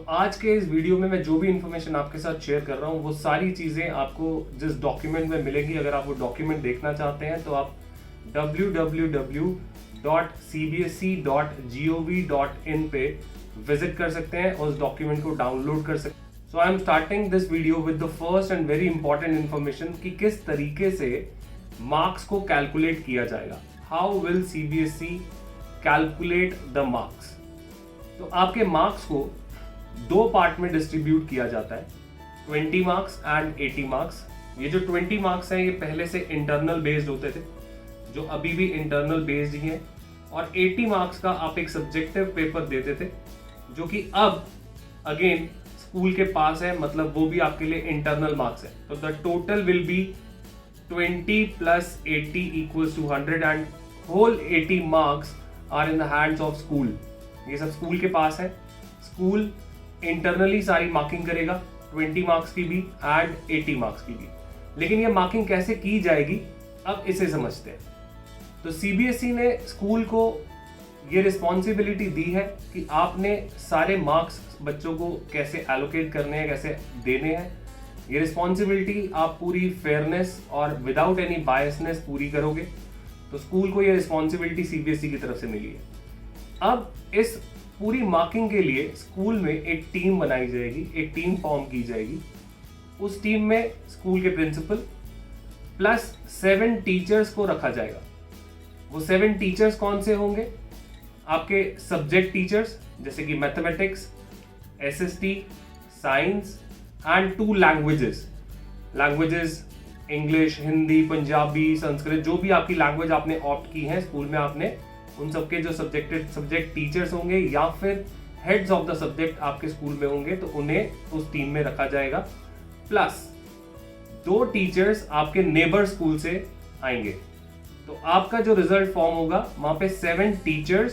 आज के इस वीडियो में मैं जो भी इंफॉर्मेशन आपके साथ शेयर कर रहा हूँ वो सारी चीज़ें आपको जिस डॉक्यूमेंट में मिलेंगी। अगर आप वो डॉक्यूमेंट देखना चाहते हैं तो आप www.cbse.gov.in पे विजिट कर सकते हैं और उस डॉक्यूमेंट को डाउनलोड कर सकते हैं। So I am starting this video with the first and very important information कि किस तरीके से मार्क्स को कैलकुलेट किया जाएगा। How will CBSE calculate the marks. तो आपके मार्क्स को दो पार्ट में डिस्ट्रीब्यूट किया जाता है, 20 मार्क्स एंड 80 मार्क्स। ये जो 20 मार्क्स हैं ये पहले से इंटरनल बेस्ड होते थे, जो अभी भी इंटरनल बेस्ड ही हैं, और 80 मार्क्स का आप एक सब्जेक्टिव पेपर देते थे जो कि अब अगेन स्कूल के पास है, मतलब वो भी आपके लिए इंटरनल मार्क्स है। तो the total will be 20 plus 80 equals to 100 and whole 80 marks are in the hands of school। ये सब स्कूल के पास है। स्कूल इंटरनली सारी मार्किंग करेगा, 20 मार्क्स की भी एंड 80 मार्क्स की भी। लेकिन ये मार्किंग कैसे की जाएगी, अब इसे समझते हैं। तो सीबीएसई ने स्कूल को ये रिस्पॉन्सिबिलिटी दी है कि आपने सारे मार्क्स बच्चों को कैसे एलोकेट करने हैं, कैसे देने हैं। ये रिस्पॉन्सिबिलिटी आप पूरी फेयरनेस और विदाउट एनी बायसनेस पूरी करोगे। तो स्कूल को ये रिस्पॉन्सिबिलिटी सीबीएसई की तरफ से मिली है। अब इस पूरी मार्किंग के लिए स्कूल में एक टीम बनाई जाएगी, एक टीम फॉर्म की जाएगी। उस टीम में स्कूल के प्रिंसिपल प्लस 7 टीचर्स को रखा जाएगा। वो 7 टीचर्स कौन से होंगे? आपके सब्जेक्ट टीचर्स जैसे कि mathematics, SST, science and 2 languages English, Hindi, Punjabi, Sanskrit, जो भी आपकी लैंग्वेज आपने ऑप्ट की है स्कूल में, आपने उन सबके जो सब्जेक्ट टीचर्स होंगे या फिर हेड्स ऑफ द सब्जेक्ट आपके स्कूल में होंगे तो उन्हें उस टीम में रखा जाएगा। प्लस 2 टीचर्स आपके नेबर स्कूल से आएंगे। तो आपका जो रिजल्ट फॉर्म होगा वहां पे 7 टीचर्स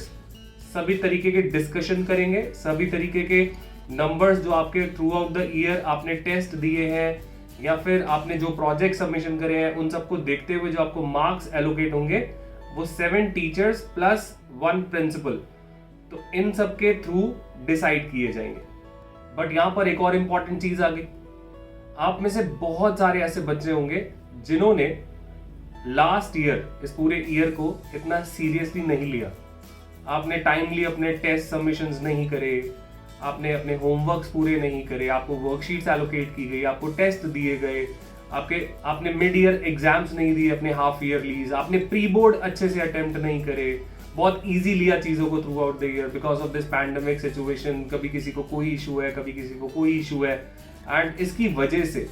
सभी तरीके के डिस्कशन करेंगे, सभी तरीके के नंबर्स जो आपके थ्रू आउट द ईयर आपने टेस्ट दिए हैं या फिर आपने जो प्रोजेक्ट सबमिशन करे हैं उन सबको देखते हुए जो आपको मार्क्स एलोकेट होंगे वो 7 टीचर्स प्लस 1 प्रिंसिपल, तो इन सब के थ्रू डिसाइड किए जाएंगे। बट यहां पर एक और इंपॉर्टेंट चीज आ गई। आप में से बहुत सारे ऐसे बच्चे होंगे जिन्होंने लास्ट ईयर, इस पूरे ईयर को इतना सीरियसली नहीं लिया। आपने टाइमली अपने टेस्ट सबमिशंस नहीं करे, आपने अपने होमवर्क्स पूरे नहीं करे, आपको वर्कशीट्स एलोकेट की गई, आपको टेस्ट दिए गए, आपने मिड ईयर एग्जाम्स नहीं दिए, अपने हाफ ईयरलीज, आपने प्री बोर्ड अच्छे से अटेम्प्ट नहीं करे, बहुत इजी लिया चीज़ों को through out the year because of this pandemic situation. कभी किसी को कोई इशू है, कभी किसी को कोई इशू है, एंड इसकी वजह से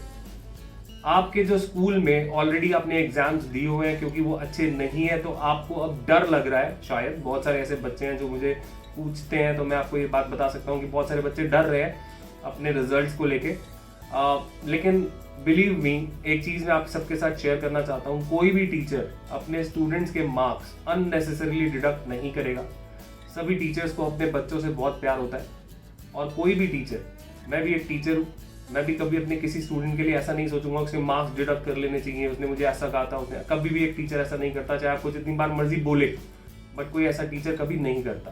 आपके जो स्कूल में ऑलरेडी आपने एग्जाम्स दिए हुए हैं क्योंकि वो अच्छे नहीं है, तो आपको अब डर लग रहा है। शायद बहुत सारे ऐसे बच्चे हैं जो मुझे पूछते हैं, तो मैं आपको ये बात बता सकता हूँ कि बहुत सारे बच्चे डर रहे हैं अपने रिजल्ट्स को लेके। लेकिन बिलीव मी, एक चीज़ मैं आप सबके साथ शेयर करना चाहता हूँ, कोई भी टीचर अपने स्टूडेंट्स के मार्क्स अननेसेसरीली डिडक्ट नहीं करेगा। सभी टीचर्स को अपने बच्चों से बहुत प्यार होता है और कोई भी टीचर, मैं भी एक टीचर हूँ, मैं भी कभी अपने किसी स्टूडेंट के लिए ऐसा नहीं सोचूंगा उसके मार्क्स डिडक्ट कर लेने चाहिए, उसने मुझे ऐसा कहा था, उसने कभी भी एक टीचर ऐसा नहीं करता, चाहे आपको जितनी बार मर्जी बोले, बट कोई ऐसा टीचर कभी नहीं करता।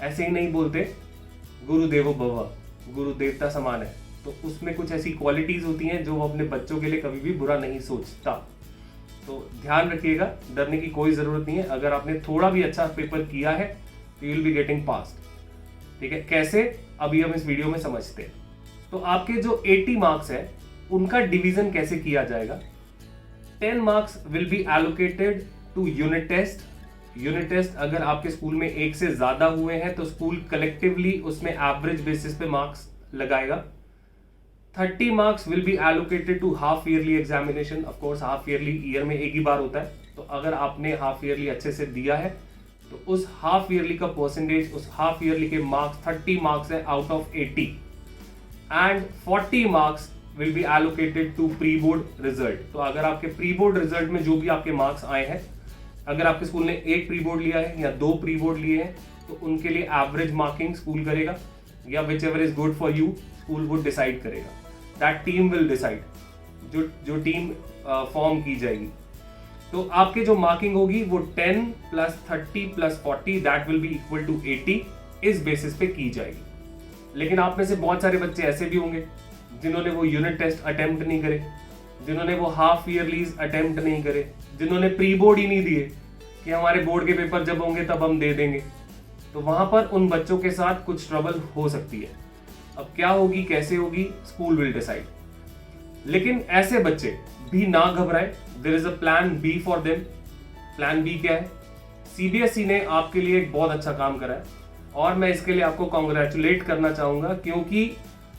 ऐसे ही नहीं बोलते गुरुदेवो भव, गुरु देवता समान है, तो उसमें कुछ ऐसी क्वालिटीज होती हैं जो वो अपने बच्चों के लिए कभी भी बुरा नहीं सोचता। तो ध्यान रखिएगा, डरने की कोई जरूरत नहीं है। अगर आपने थोड़ा भी अच्छा पेपर किया है तो you will be getting passed. ठीक है, कैसे, अभी हम इस वीडियो में समझते हैं। तो आपके जो 80 मार्क्स है उनका डिवीजन कैसे किया जाएगा। 10 marks will be allocated to unit test. Unit test अगर आपके स्कूल में 1 से ज्यादा हुए हैं तो स्कूल कलेक्टिवली उसमें एवरेज बेसिस पे मार्क्स लगाएगा। 30 marks will be allocated to half yearly examination. Of course half yearly year में एक ही बार होता है, तो अगर आपने हाफ ईयरली अच्छे से दिया है तो उस हाफ ईयरली का परसेंटेज, उस हाफ ईयरली के मार्क्स 30 मार्क्स है out of 80 and 40 marks will be allocated to pre board result. तो अगर आपके प्री बोर्ड रिजल्ट में जो भी आपके मार्क्स आए हैं, अगर आपके स्कूल ने 1 प्री बोर्ड लिया है या 2 प्री बोर्ड लिए हैं तो उनके लिए एवरेज मार्किंग स्कूल करेगा, या which ever is good for you school would decide करेगा। दैट टीम विल डिसाइड, जो टीम फॉर्म की जाएगी। तो आपके जो मार्किंग होगी वो 10 + 30 + 40 that will be equal to 80 इस बेसिस पे की जाएगी। लेकिन आप में से बहुत सारे बच्चे ऐसे भी होंगे जिन्होंने वो यूनिट टेस्ट अटेम्प्ट नहीं करे, जिन्होंने वो हाफ ईयरलीज अटेम्प्ट नहीं करे, जिन्होंने प्री बोर्ड ही नहीं दिए कि हमारे बोर्ड के पेपर जब होंगे तब हम दे देंगे। तो वहां पर उन बच्चों के साथ कुछ ट्रबल हो सकती है। अब क्या होगी, कैसे होगी, स्कूल विल डिसाइड। लेकिन ऐसे बच्चे भी ना घबराएं, there is a plan B for them. Plan B क्या है? सीबीएसई ने आपके लिए एक बहुत अच्छा काम करा है और मैं इसके लिए आपको कॉन्ग्रेचुलेट करना चाहूंगा, क्योंकि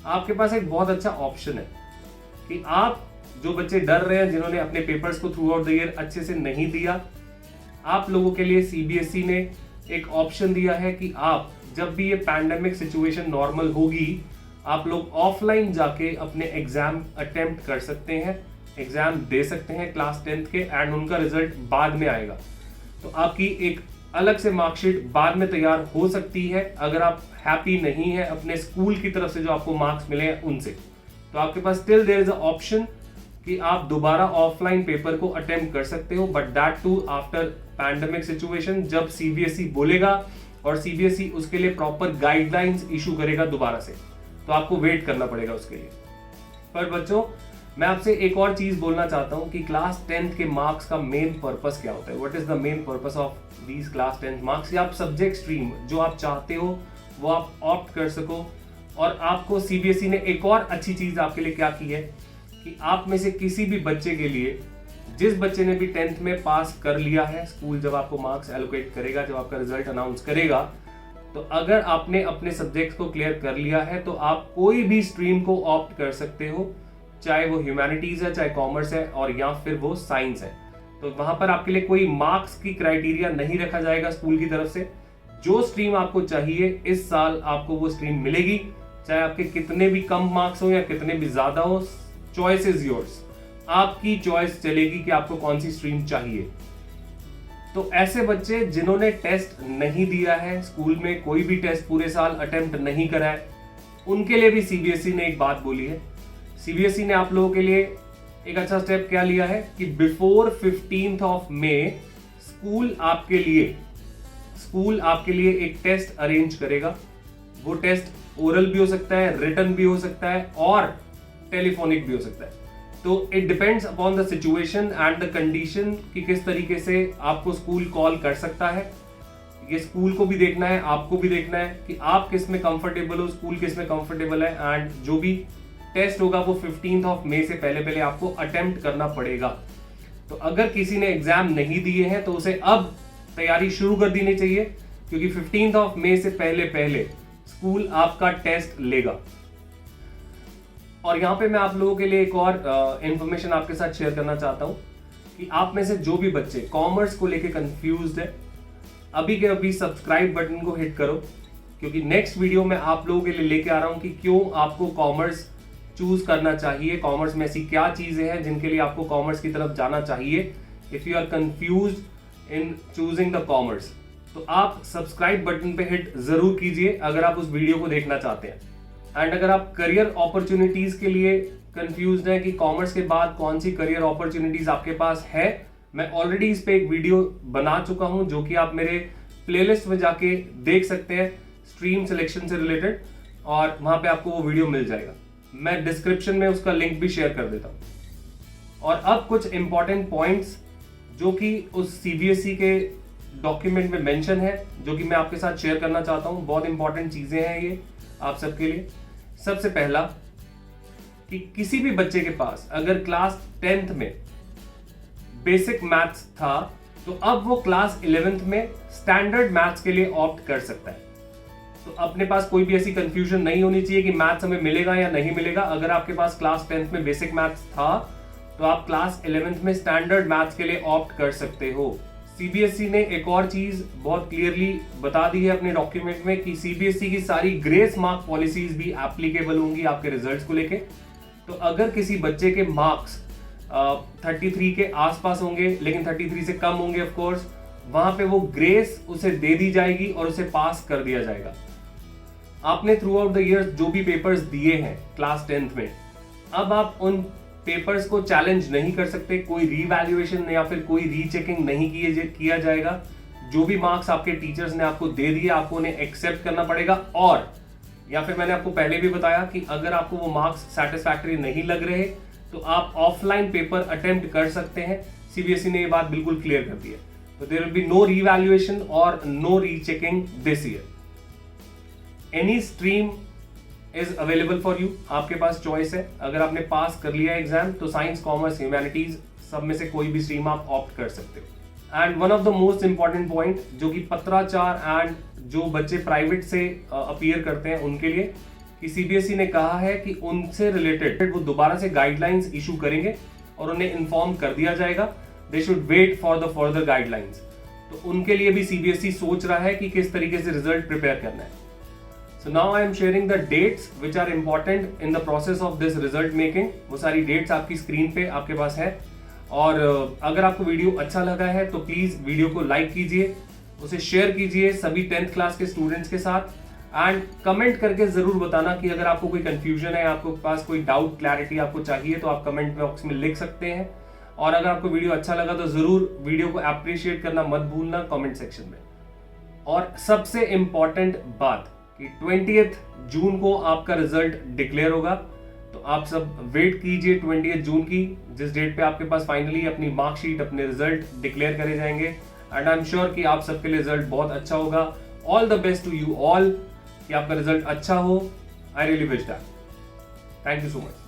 आपके पास एक बहुत अच्छा ऑप्शन है कि आप जो बच्चे डर रहे हैं, जिन्होंने अपने पेपर्स को थ्रू आउट द ईयर अच्छे से नहीं दिया, आप लोगों के लिए सीबीएसई ने एक ऑप्शन दिया है कि आप जब भी ये पैंडेमिक सिचुएशन नॉर्मल होगी, आप लोग ऑफलाइन जाके अपने एग्जाम अटेम्प्ट कर सकते हैं, एग्जाम दे सकते हैं क्लास 10th के, एंड उनका रिजल्ट बाद में आएगा। तो आपकी एक अलग से मार्कशीट बाद में तैयार हो सकती है अगर आप हैप्पी नहीं है अपने स्कूल की तरफ से जो आपको मार्क्स मिले हैं उनसे। तो आपके पास still there is a option कि आप दोबारा ऑफलाइन पेपर को अटेम्प्ट कर सकते हो, but that too after pandemic situation, जब सीबीएसई बोलेगा और सीबीएसई उसके लिए प्रॉपर गाइडलाइंस इशू करेगा दोबारा से। तो आपको वेट करना पड़ेगा उसके लिए। पर बच्चों, मैं आपसे एक और चीज बोलना चाहता हूं कि क्लास 10th के मार्क्स का मेन पर्पस क्या होता है। What is the main purpose of these class 10th marks? या आप सब्जेक्ट स्ट्रीम जो आप चाहते हो वो आप ऑप्ट कर सको। और आपको सीबीएसई ने एक और अच्छी चीज आपके लिए क्या की है कि आप में से किसी भी बच्चे के लिए, जिस बच्चे ने भी 10th में पास कर लिया है, स्कूल जब आपको मार्क्स एलोकेट करेगा, जब आपका रिजल्ट अनाउंस करेगा, तो अगर आपने अपने सब्जेक्ट्स को क्लियर कर लिया है तो आप कोई भी स्ट्रीम को ऑप्ट कर सकते हो, चाहे वो ह्यूमैनिटीज है, चाहे कॉमर्स है, और या फिर वो साइंस है। तो वहां पर आपके लिए कोई मार्क्स की क्राइटेरिया नहीं रखा जाएगा स्कूल की तरफ से। जो स्ट्रीम आपको चाहिए इस साल आपको वो स्ट्रीम मिलेगी, चाहे आपके कितने भी कम मार्क्स हो या कितने भी ज्यादा हो। चॉइस इज योर्स, आपकी चॉइस चलेगी कि आपको कौन सी स्ट्रीम चाहिए। तो ऐसे बच्चे जिन्होंने टेस्ट नहीं दिया है, स्कूल में कोई भी टेस्ट पूरे साल अटेम्प्ट नहीं करा है, उनके लिए भी सीबीएसई ने एक बात बोली है। सीबीएसई ने आप लोगों के लिए एक अच्छा स्टेप क्या लिया है कि before 15th of May school आपके लिए एक टेस्ट अरेंज करेगा। वो टेस्ट ओरल भी हो सकता है, रिटन भी हो सकता है और टेलीफोनिक भी हो सकता है। तो it depends upon the situation and the condition कि किस तरीके से आपको स्कूल कॉल कर सकता है। ये स्कूल को भी देखना है, आपको भी देखना है कि आप किस में कंफर्टेबल हो, स्कूल किस में कंफर्टेबल है, एंड जो भी टेस्ट होगा वो 15th ऑफ मई से पहले आपको अटेम्प्ट करना पड़ेगा। तो अगर किसी ने एग्जाम नहीं दिए हैं तो उसे अब तैयारी शुरू कर देनी चाहिए, क्योंकि 15th ऑफ मई से पहले स्कूल आपका टेस्ट लेगा। और यहां पे मैं आप लोगों के लिए एक और इंफॉर्मेशन आपके साथ शेयर करना चाहता हूं कि आप में से जो भी बच्चे कॉमर्स को लेके कंफ्यूज्ड है, अभी के अभी सब्सक्राइब बटन को हिट करो, क्योंकि नेक्स्ट वीडियो में आप लोगों के लिए लेके आ रहा हूं कि क्यों आपको कॉमर्स चूज करना चाहिए, कॉमर्स में ऐसी क्या चीजें हैं जिनके लिए आपको कॉमर्स की तरफ जाना चाहिए। If you are confused in choosing the commerce, तो आप सब्सक्राइब बटन पे हिट जरूर कीजिए अगर आप उस वीडियो को देखना चाहते हैं। एंड अगर आप करियर अपॉर्चुनिटीज के लिए कंफ्यूज्ड हैं कि कॉमर्स के बाद कौन सी करियर अपॉर्चुनिटीज आपके पास है, मैं ऑलरेडी इस पे एक वीडियो बना चुका हूं जो कि आप मेरे प्लेलिस्ट में जाके देख सकते हैं, स्ट्रीम सिलेक्शन से रिलेटेड, और वहां पे आपको वो वीडियो मिल जाएगा। मैं डिस्क्रिप्शन में उसका लिंक भी शेयर कर देता हूं। और अब कुछ इंपॉर्टेंट पॉइंट्स जो कि उस सीबीएसई के डॉक्यूमेंट में मेंशन है, जो कि मैं आपके साथ शेयर करना चाहता हूं। बहुत इंपॉर्टेंट चीजें हैं ये आप सबके लिए। सबसे पहला कि किसी भी बच्चे के पास अगर क्लास 10th में बेसिक मैथ्स था तो अब वो क्लास 11th में स्टैंडर्ड मैथ्स के लिए ऑप्ट कर सकता है। तो अपने पास कोई भी ऐसी कंफ्यूजन नहीं होनी चाहिए कि मैथ्स हमें मिलेगा या नहीं मिलेगा। अगर आपके पास क्लास 10th में बेसिक मैथ्स था तो आप क्लास 11th में स्टैंडर्ड मैथ्स के लिए ऑप्ट कर सकते हो। सीबीएसई ने एक और चीज बहुत क्लियरली बता दी है अपने डॉक्यूमेंट में कि सीबीएसई की सारी ग्रेस मार्क पॉलिसीज भी एप्लीकेबल होंगी आपके रिजल्ट्स को लेके। तो अगर किसी बच्चे के मार्क्स 33 के आसपास होंगे लेकिन 33 से कम होंगे ऑफ कोर्स, वहां पे वो ग्रेस उसे दे दी जाएगी और उसे पास कर दिया जाएगा। आपने थ्रू आउट द ईयर जो भी पेपर्स दिए हैं क्लास 10th में, अब आप उन पेपर्स को चैलेंज नहीं कर सकते, कोई रीवैल्यूएशन या फिर कोई रीचेकिंग नहीं किया जाएगा। जो भी मार्क्स आपके टीचर्स ने आपको दे दिए आपको उन्हें एक्सेप्ट करना पड़ेगा और या फिर मैंने आपको पहले भी बताया कि अगर आपको वो मार्क्स सेटिस्फैक्टरी नहीं लग रहे तो आप ऑफलाइन पेपर अटेम्प्ट कर सकते हैं। सीबीएसई ने ये बात बिल्कुल क्लियर कर दी है। तो there will be no revaluation और no rechecking this year. Any stream is available for you, आपके पास चॉइस है। अगर आपने पास कर लिया एग्जाम तो साइंस, कॉमर्स, ह्यूमैनिटीज सब में से कोई भी स्ट्रीम आप ऑप्ट कर सकते हो। And one of the most important point जो कि पत्राचार एंड जो बच्चे प्राइवेट से अपीयर करते हैं उनके लिए, कि सीबीएसई ने कहा है कि उनसे रिलेटेड वो दोबारा से गाइडलाइंस इशू करेंगे और उन्हें इन्फॉर्म कर दिया जाएगा। They should wait for the further guidelines. तो उनके लिए भी सीबीएसई सोच रहा है कि किस तरीके से रिजल्ट प्रिपेयर करना है। So now I am sharing the dates which are important in the process of this result making. वो सारी डेट्स आपकी स्क्रीन पे आपके पास है। और अगर आपको वीडियो अच्छा लगा है तो प्लीज वीडियो को लाइक कीजिए, उसे शेयर कीजिए सभी 10th क्लास के स्टूडेंट्स के साथ, एंड कमेंट करके जरूर बताना कि अगर आपको कोई कंफ्यूजन है, आपको पास कोई डाउट, क्लैरिटी आपको चाहिए तो आप कमेंट बॉक्स में लिख सकते हैं। और अगर आपको वीडियो अच्छा लगा तो जरूर वीडियो को अप्रिशिएट करना मत भूलना कमेंट सेक्शन में। और सबसे इंपॉर्टेंट बात कि 20th जून को आपका रिजल्ट डिक्लेयर होगा। तो आप सब वेट कीजिए 20th जून की, जिस डेट पे आपके पास फाइनली अपनी मार्कशीट, अपने रिजल्ट डिक्लेयर करे जाएंगे। एंड आई एम श्योर कि आप सबके लिए रिजल्ट बहुत अच्छा होगा। All the best to you all, कि आपका रिजल्ट अच्छा हो। I really wish that. Thank you so much.